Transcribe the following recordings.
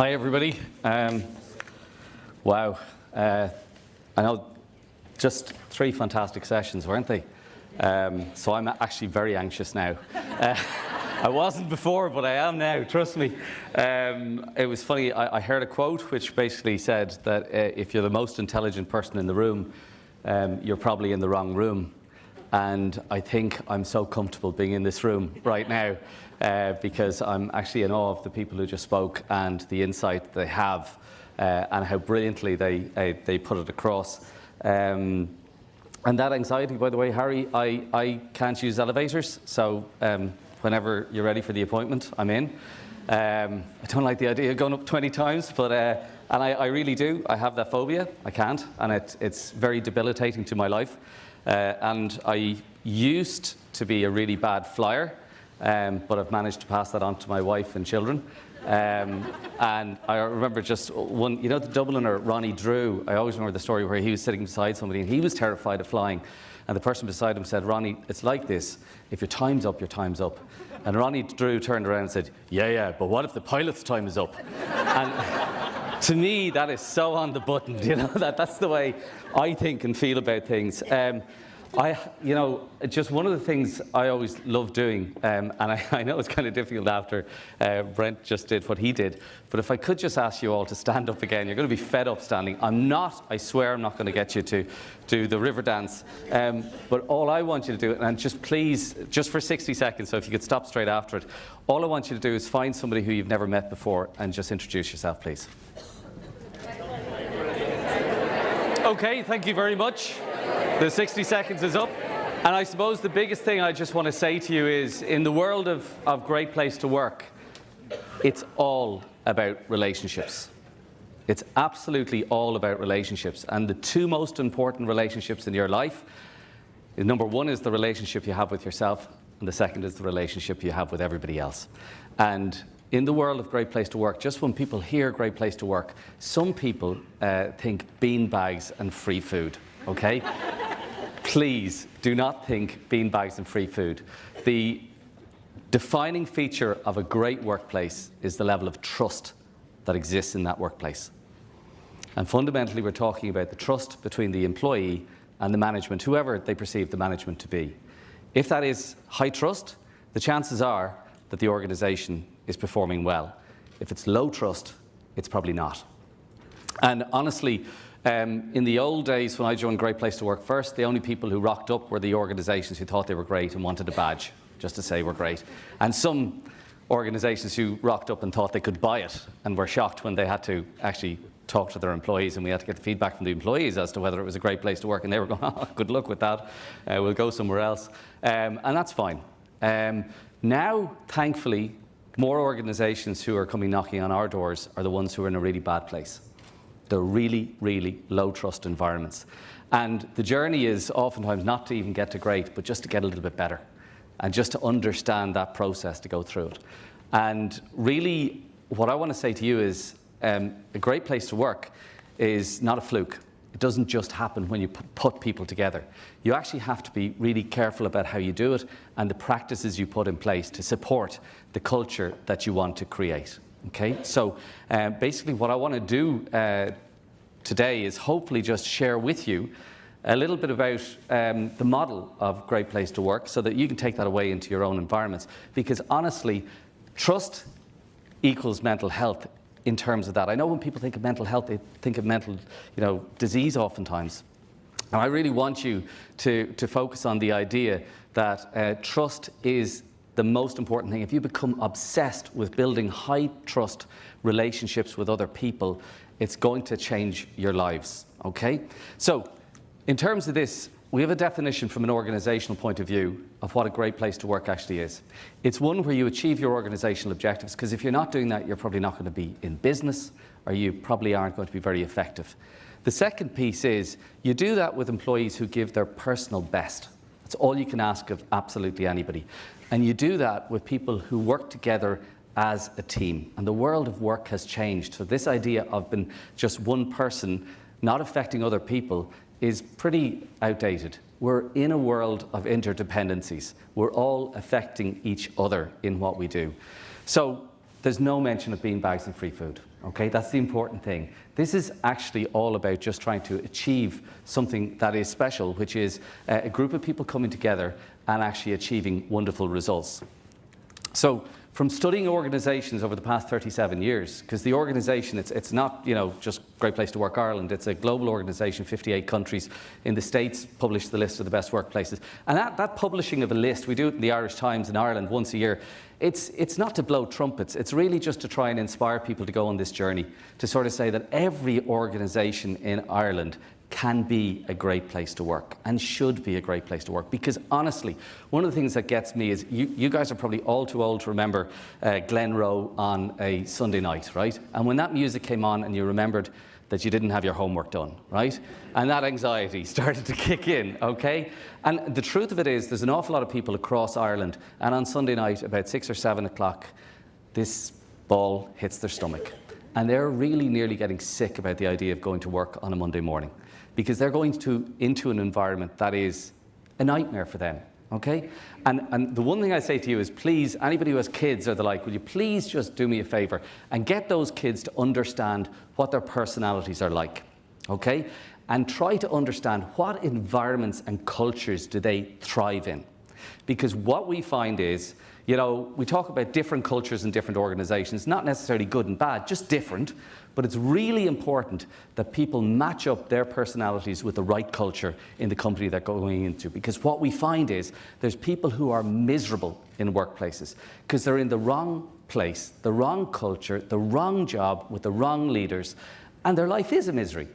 Hi, everybody. Wow. I know just 3 fantastic sessions, weren't they? So I'm actually very anxious now. I wasn't before, but I am now, trust me. It was funny, I heard a quote which basically said that if you're the most intelligent person in the room, you're probably in the wrong room. And I think I'm so comfortable being in this room right now because I'm actually in awe of the people who just spoke and the insight they have and how brilliantly they put it across. And that anxiety, by the way, Harry, I can't use elevators, so whenever you're ready for the appointment, I'm in. I don't like the idea of going up 20 times, but and I really do. I have that phobia. I can't, and it's very debilitating to my life. And I used to be a really bad flyer, but I've managed to pass that on to my wife and children. And I remember just one, you know, the Dubliner, Ronnie Drew, I always remember the story where he was sitting beside somebody and he was terrified of flying. And the person beside him said, "Ronnie, it's like this. If your time's up, your time's up." And Ronnie Drew turned around and said, yeah, but what if the pilot's time is up? And to me, that is so on the button, you know, that's the way I think and feel about things. Just one of the things I always love doing, and I know it's kind of difficult after Brent just did what he did, but if I could just ask you all to stand up again. You're going to be fed up standing. I swear I'm not going to get you to do the river dance, but all I want you to do, and just please, just for 60 seconds, so if you could stop straight after it, all I want you to do is find somebody who you've never met before and just introduce yourself, please. Okay, thank you very much. The 60 seconds is up. And I suppose the biggest thing I just want to say to you is, in the world of Great Place to Work, it's all about relationships. It's absolutely all about relationships. And the 2 most important relationships in your life, number 1 is the relationship you have with yourself, and the second is the relationship you have with everybody else. And in the world of Great Place to Work, just when people hear Great Place to Work, some people think beanbags and free food, okay? Please do not think beanbags and free food. The defining feature of a great workplace is the level of trust that exists in that workplace. And fundamentally, we're talking about the trust between the employee and the management, whoever they perceive the management to be. If that is high trust, the chances are that the organization is performing well. If it's low trust, it's probably not. And honestly, in the old days when I joined Great Place to Work first, the only people who rocked up were the organizations who thought they were great and wanted a badge just to say we're great. And some organizations who rocked up and thought they could buy it and were shocked when they had to actually talk to their employees, and we had to get the feedback from the employees as to whether it was a great place to work, and they were going, "Oh, good luck with that, we'll go somewhere else." And that's fine. Now, thankfully, more organizations who are coming knocking on our doors are the ones who are in a really bad place. They're really, really low trust environments. And the journey is oftentimes not to even get to great, but just to get a little bit better and just to understand that process to go through it. And really, what I want to say to you is a great place to work is not a fluke. It doesn't just happen when you put people together. You actually have to be really careful about how you do it and the practices you put in place to support the culture that you want to create. Okay, so basically what I want to do today is hopefully just share with you a little bit about the model of Great Place to Work so that you can take that away into your own environments. Because honestly, trust equals mental health in terms of that. I know when people think of mental health, they think of mental, disease oftentimes. And I really want you to focus on the idea that trust is the most important thing. If you become obsessed with building high trust relationships with other people, it's going to change your lives, okay? So, in terms of this, we have a definition from an organizational point of view of what a great place to work actually is. It's one where you achieve your organizational objectives, because if you're not doing that, you're probably not going to be in business, or you probably aren't going to be very effective. The second piece is you do that with employees who give their personal best. That's all you can ask of absolutely anybody. And you do that with people who work together as a team. And the world of work has changed. So this idea of being just one person not affecting other people is pretty outdated. We're in a world of interdependencies. We're all affecting each other in what we do. So there's no mention of beanbags and free food. Okay, that's the important thing. This is actually all about just trying to achieve something that is special, which is a group of people coming together and actually achieving wonderful results. So from studying organizations over the past 37 years, because the organization, it's not, just Great Place to Work Ireland, it's a global organization, 58 countries in the States publish the list of the best workplaces. And that publishing of a list, we do it in the Irish Times in Ireland once a year. It's not to blow trumpets, it's really just to try and inspire people to go on this journey, to sort of say that every organization in Ireland can be a great place to work and should be a great place to work. Because honestly, one of the things that gets me is you guys are probably all too old to remember Glen Rowe on a Sunday night, right? And when that music came on and you remembered that you didn't have your homework done, right? And that anxiety started to kick in, okay? And the truth of it is there's an awful lot of people across Ireland, and on Sunday night about 6 or 7 o'clock, this ball hits their stomach. And they're really nearly getting sick about the idea of going to work on a Monday morning, because they're going into an environment that is a nightmare for them, okay? And the one thing I say to you is, please, anybody who has kids or the like, will you please just do me a favor and get those kids to understand what their personalities are like, okay? And try to understand what environments and cultures do they thrive in. Because what we find is, we talk about different cultures and different organizations, not necessarily good and bad, just different. But it's really important that people match up their personalities with the right culture in the company they're going into. Because what we find is there's people who are miserable in workplaces because they're in the wrong place, the wrong culture, the wrong job with the wrong leaders, and their life is a misery.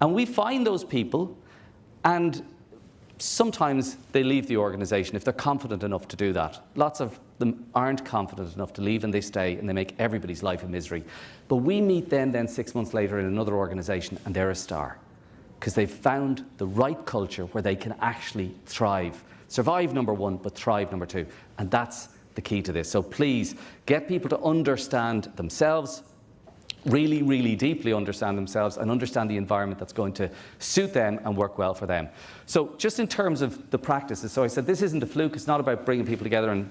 And we find those people, and sometimes they leave the organization if they're confident enough to do that. Lots of them aren't confident enough to leave, and they stay and they make everybody's life a misery. But we meet them then 6 months later in another organization and they're a star because they've found the right culture where they can actually thrive. Survive, number one, but thrive, number two. And that's the key to this. So please get people to understand themselves, really, really deeply understand themselves and understand the environment that's going to suit them and work well for them. So just in terms of the practices, so I said this isn't a fluke, it's not about bringing people together and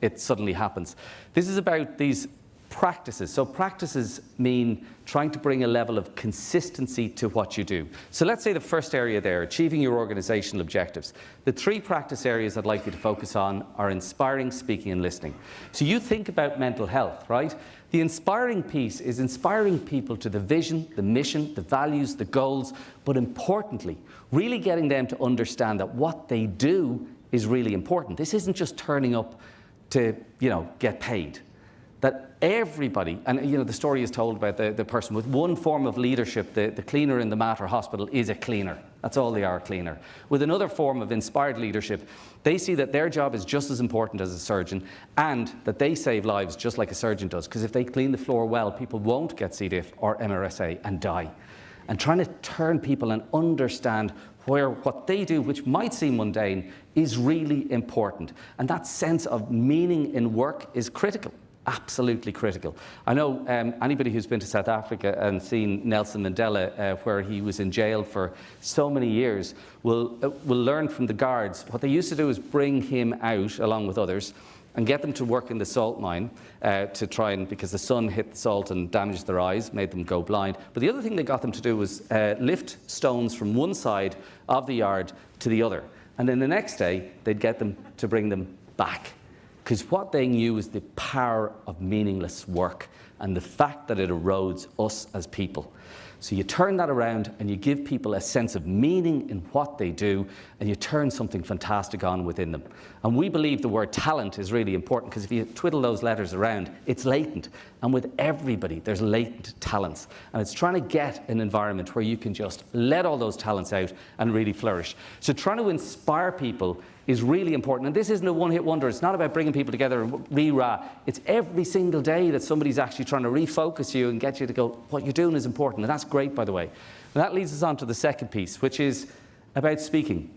it suddenly happens. This is about these practices. So practices mean trying to bring a level of consistency to what you do. So let's say the first area there, achieving your organizational objectives. The 3 practice areas I'd like you to focus on are inspiring, speaking, and listening. So you think about mental health, right? The inspiring piece is inspiring people to the vision, the mission, the values, the goals, but importantly, really getting them to understand that what they do is really important. This isn't just turning up to, get paid. That everybody, and the story is told about the person with one form of leadership, the cleaner in the Mater Hospital is a cleaner. That's all they are, a cleaner. With another form of inspired leadership, they see that their job is just as important as a surgeon and that they save lives just like a surgeon does. Because if they clean the floor well, people won't get C. diff or MRSA and die. And trying to turn people and understand where what they do, which might seem mundane, is really important. And that sense of meaning in work is critical. Absolutely critical. I know anybody who's been to South Africa and seen Nelson Mandela, where he was in jail for so many years, will learn from the guards. What they used to do is bring him out along with others and get them to work in the salt mine to try and, because the sun hit the salt and damaged their eyes, made them go blind. But the other thing they got them to do was lift stones from one side of the yard to the other. And then the next day, they'd get them to bring them back. Because what they knew is the power of meaningless work and the fact that it erodes us as people. So you turn that around and you give people a sense of meaning in what they do, and you turn something fantastic on within them. And we believe the word talent is really important, because if you twiddle those letters around, it's latent. And with everybody, there's latent talents. And it's trying to get an environment where you can just let all those talents out and really flourish. So trying to inspire people is really important. And this isn't a one-hit wonder. It's not about bringing people together and rah. It's every single day that somebody's actually trying to refocus you and get you to go, what you're doing is important. And that's great, by the way. And that leads us on to the second piece, which is about speaking.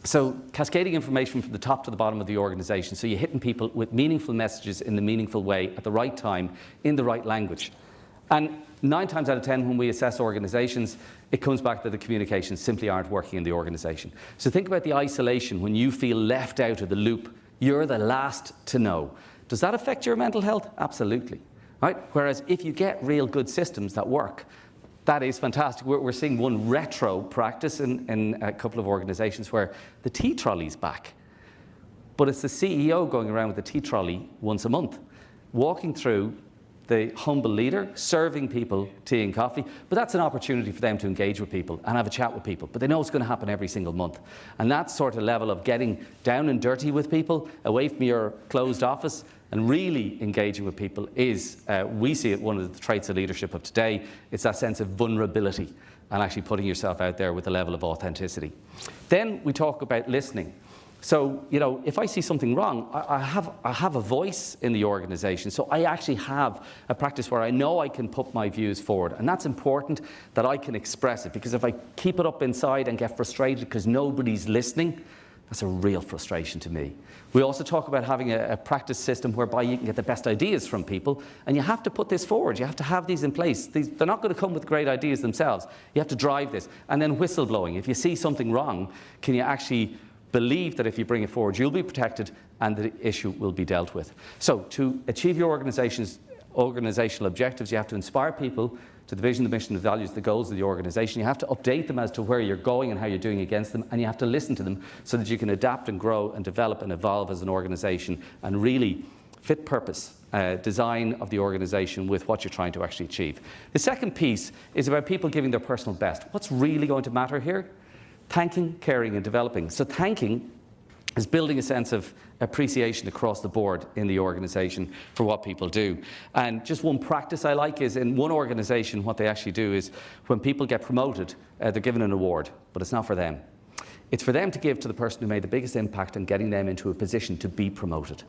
So cascading information from the top to the bottom of the organization. So you're hitting people with meaningful messages in the meaningful way at the right time, in the right language. And 9 times out of 10, when we assess organizations, it comes back that the communications simply aren't working in the organization. So think about the isolation when you feel left out of the loop. You're the last to know. Does that affect your mental health? Absolutely. right? Whereas if you get real good systems that work, that is fantastic. We're seeing one retro practice in a couple of organizations where the tea trolley's back. But it's the CEO going around with the tea trolley once a month, walking through the humble leader, serving people tea and coffee. But that's an opportunity for them to engage with people and have a chat with people. But they know it's going to happen every single month. And that sort of level of getting down and dirty with people, away from your closed office, and really engaging with people is, we see it, one of the traits of leadership of today. It's that sense of vulnerability and actually putting yourself out there with a level of authenticity. Then we talk about listening. So, you know, if I see something wrong, I have a voice in the organization. So I actually have a practice where I know I can put my views forward. And that's important that I can express it, because if I keep it up inside and get frustrated because nobody's listening, that's a real frustration to me. We also talk about having a practice system whereby you can get the best ideas from people, and you have to put this forward. You have to have these in place. They're not going to come with great ideas themselves. You have to drive this. And then whistleblowing. If you see something wrong, can you actually believe that if you bring it forward, you'll be protected and the issue will be dealt with? So to achieve your organizational objectives, you have to inspire people to the vision, the mission, the values, the goals of the organization. You have to update them as to where you're going and how you're doing against them, and you have to listen to them so that you can adapt and grow and develop and evolve as an organization and really fit purpose, design of the organization with what you're trying to actually achieve. The second piece is about people giving their personal best. What's really going to matter here? Thanking, caring, and developing. So thanking is building a sense of appreciation across the board in the organization for what people do. And just one practice I like is, in one organization, what they actually do is when people get promoted, they're given an award, but it's not for them. It's for them to give to the person who made the biggest impact and getting them into a position to be promoted.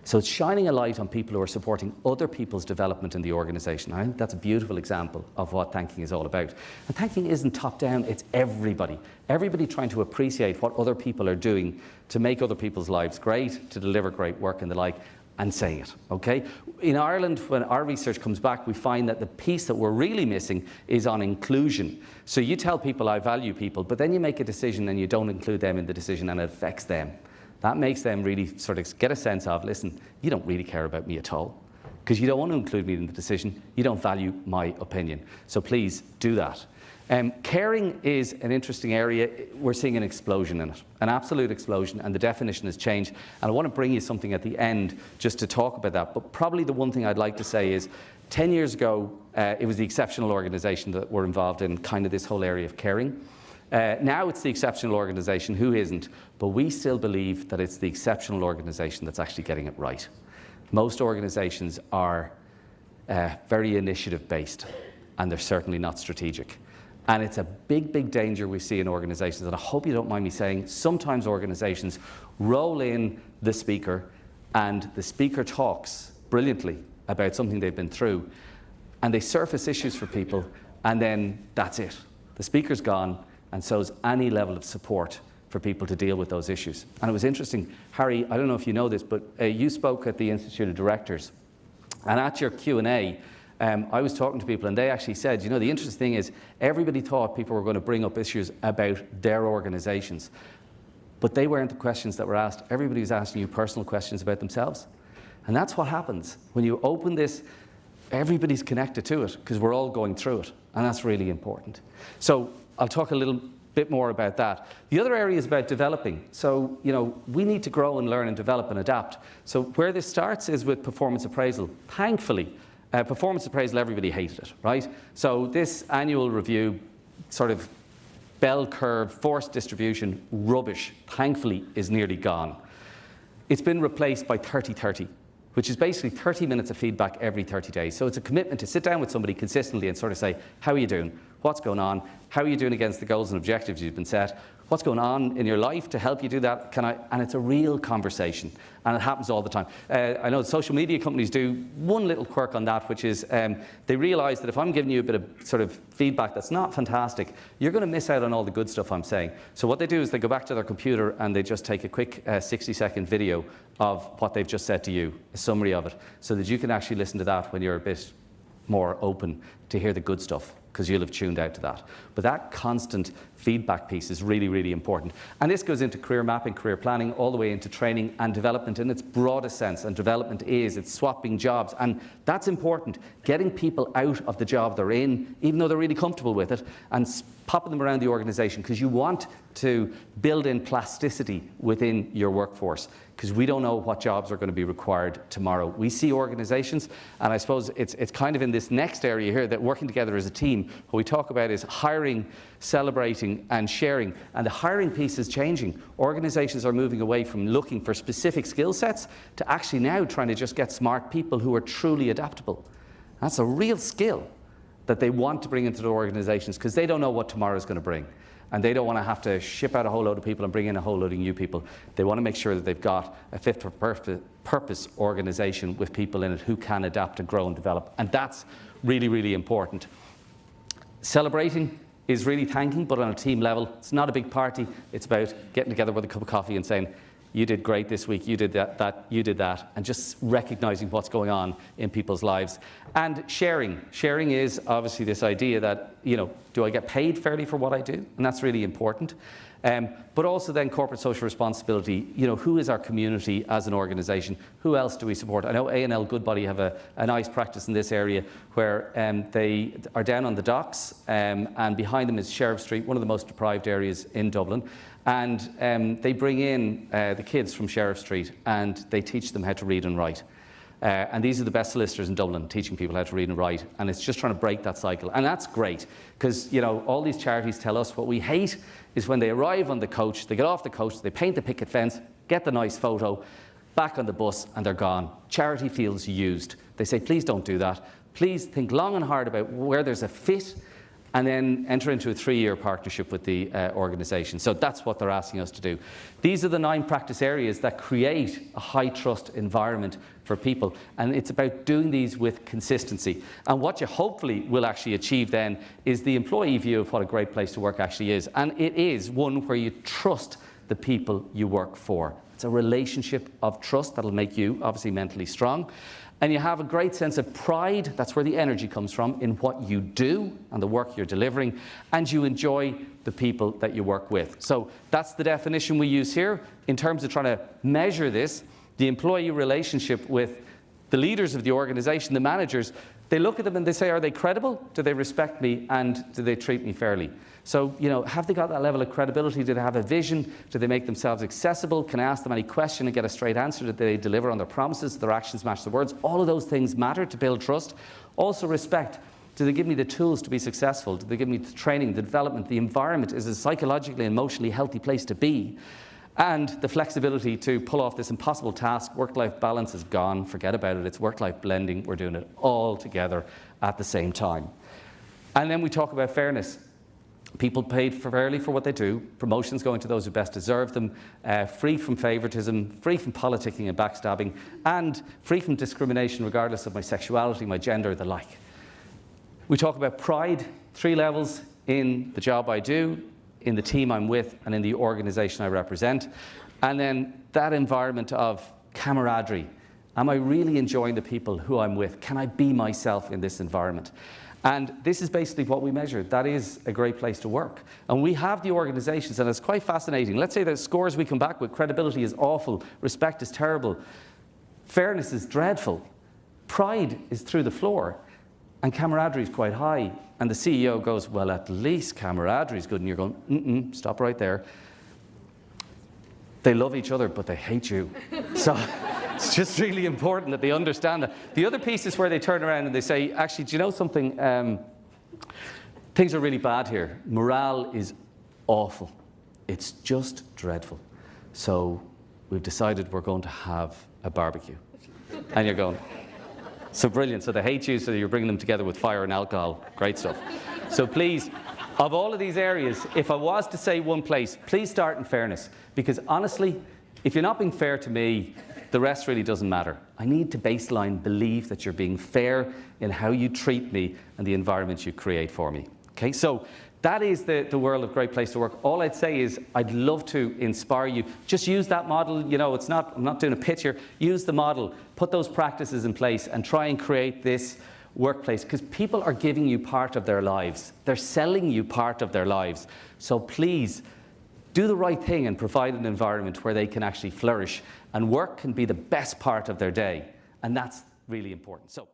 So it's shining a light on people who are supporting other people's development in the organization. I think that's a beautiful example of what thanking is all about. And thanking isn't top down, it's everybody. Everybody trying to appreciate what other people are doing to make other people's lives great, to deliver great work and the like, and saying it, okay? In Ireland, when our research comes back, we find that the piece that we're really missing is on inclusion. So you tell people, I value people, but then you make a decision and you don't include them in the decision and it affects them. That makes them really sort of get a sense of, listen, you don't really care about me at all, because you don't want to include me in the decision. You don't value my opinion. So please do that. Caring is an interesting area. We're seeing an explosion in it, an absolute explosion, and the definition has changed. And I want to bring you something at the end just to talk about that. But probably the one thing I'd like to say is 10 years ago, it was the exceptional organisation that were involved in kind of this whole area of caring. Now it's the exceptional organisation, who isn't, but we still believe that it's the exceptional organisation that's actually getting it right. Most organisations are very initiative-based, and they're certainly not strategic. And it's a big, big danger we see in organisations, and I hope you don't mind me saying, sometimes organisations roll in the speaker, and the speaker talks brilliantly about something they've been through, and they surface issues for people, and then that's it. The speaker's gone, and so is any level of support for people to deal with those issues. And it was interesting, Harry, I don't know if you know this, but you spoke at the Institute of Directors. And at your Q&A, I was talking to people and they actually said, you know, the interesting thing is everybody thought people were going to bring up issues about their organisations. But they weren't the questions that were asked. Everybody was asking you personal questions about themselves. And that's what happens. When you open this, everybody's connected to it because we're all going through it. And that's really important. So I'll talk a little bit more about that. The other area is about developing. So, you know, we need to grow and learn and develop and adapt. So where this starts is with performance appraisal. Thankfully, performance appraisal, everybody hated it, right? So this annual review, sort of bell curve, forced distribution, rubbish, thankfully is nearly gone. It's been replaced by 30-30, which is basically 30 minutes of feedback every 30 days. So it's a commitment to sit down with somebody consistently and sort of say, how are you doing? What's going on? How are you doing against the goals and objectives you've been set? What's going on in your life to help you do that? And it's a real conversation, and it happens all the time. I know social media companies do one little quirk on that, which is they realise that if I'm giving you a bit of sort of feedback that's not fantastic, you're going to miss out on all the good stuff I'm saying. So what they do is they go back to their computer and they just take a quick 60-second video of what they've just said to you, a summary of it, so that you can actually listen to that when you're a bit more open to hear the good stuff. because you'll have tuned out to that. But that constant feedback piece is really, really important. And this goes into career mapping, career planning, all the way into training and development in its broadest sense. And development it's swapping jobs. And that's important, getting people out of the job they're in, even though they're really comfortable with it, and popping them around the organization, because you want to build in plasticity within your workforce, because we don't know what jobs are going to be required tomorrow. We see organizations, and I suppose it's kind of in this next area here, that working together as a team, what we talk about is hiring, celebrating and sharing. And the hiring piece is changing. Organizations are moving away from looking for specific skill sets to actually now trying to just get smart people who are truly adaptable. That's a real skill that they want to bring into their organizations, because they don't know what tomorrow is going to bring. And they don't want to have to ship out a whole load of people and bring in a whole load of new people. They want to make sure that they've got a fit for purpose organization with people in it who can adapt and grow and develop. And that's really, really important. Celebrating is really thanking, but on a team level. It's not a big party. It's about getting together with a cup of coffee and saying, you did great this week, you did that, you did that, and just recognizing what's going on in people's lives. And sharing. Sharing is obviously this idea that, do I get paid fairly for what I do? And that's really important. But also then corporate social responsibility. Who is our community as an organization? Who else do we support? I know A&L Goodbody have a nice practice in this area where they are down on the docks, and behind them is Sheriff Street, one of the most deprived areas in Dublin. And they bring in the kids from Sheriff Street, and they teach them how to read and write. And these are the best solicitors in Dublin, teaching people how to read and write. And it's just trying to break that cycle. And that's great, because all these charities tell us what we hate is when they arrive on the coach, they get off the coach, they paint the picket fence, get the nice photo, back on the bus, and they're gone. Charity feels used. They say, please don't do that. Please think long and hard about where there's a fit, and then enter into a 3-year partnership with the organisation. So that's what they're asking us to do. These are the 9 practice areas that create a high trust environment for people, and it's about doing these with consistency. And what you hopefully will actually achieve then is the employee view of what a great place to work actually is. And it is one where you trust the people you work for. It's a relationship of trust that'll make you obviously mentally strong. And you have a great sense of pride, that's where the energy comes from, in what you do and the work you're delivering, and you enjoy the people that you work with. So that's the definition we use here. In terms of trying to measure this, the employee relationship with the leaders of the organization, the managers, they look at them and they say, are they credible? Do they respect me? And do they treat me fairly? So, have they got that level of credibility? Do they have a vision? Do they make themselves accessible? Can I ask them any question and get a straight answer? Do they deliver on their promises? Their actions match their words? All of those things matter to build trust. Also respect. Do they give me the tools to be successful? Do they give me the training, the development, the environment? Is it a psychologically and emotionally healthy place to be? And the flexibility to pull off this impossible task. Work-life balance is gone. Forget about it. It's work-life blending. We're doing it all together at the same time. And then we talk about fairness. People paid fairly for what they do, promotions going to those who best deserve them, free from favouritism, free from politicking and backstabbing, and free from discrimination regardless of my sexuality, my gender, the like. We talk about pride, 3 levels: in the job I do, in the team I'm with, and in the organisation I represent. And then that environment of camaraderie. Am I really enjoying the people who I'm with? Can I be myself in this environment? And this is basically what we measure. That is a great place to work. And we have the organizations, and it's quite fascinating. Let's say the scores we come back with: credibility is awful, respect is terrible, fairness is dreadful, pride is through the floor, and camaraderie is quite high. And the CEO goes, well, at least camaraderie is good. And you're going, stop right there. They love each other, but they hate you. So it's just really important that they understand that. The other piece is where they turn around and they say, actually, do you know something? Things are really bad here. Morale is awful. It's just dreadful. So we've decided we're going to have a barbecue. And you're going, so brilliant. So they hate you, so you're bringing them together with fire and alcohol. Great stuff. So please, of all of these areas, if I was to say one place, please start in fairness. Because honestly, if you're not being fair to me, the rest really doesn't matter. I need to baseline believe that you're being fair in how you treat me and the environment you create for me. Okay, so that is the world of Great Place to Work. All I'd say is I'd love to inspire you. Just use that model. I'm not doing a pitch here. Use the model, put those practices in place, and try and create this workplace, because people are giving you part of their lives. They're selling you part of their lives. So please, do the right thing and provide an environment where they can actually flourish. And work can be the best part of their day. And that's really important. So.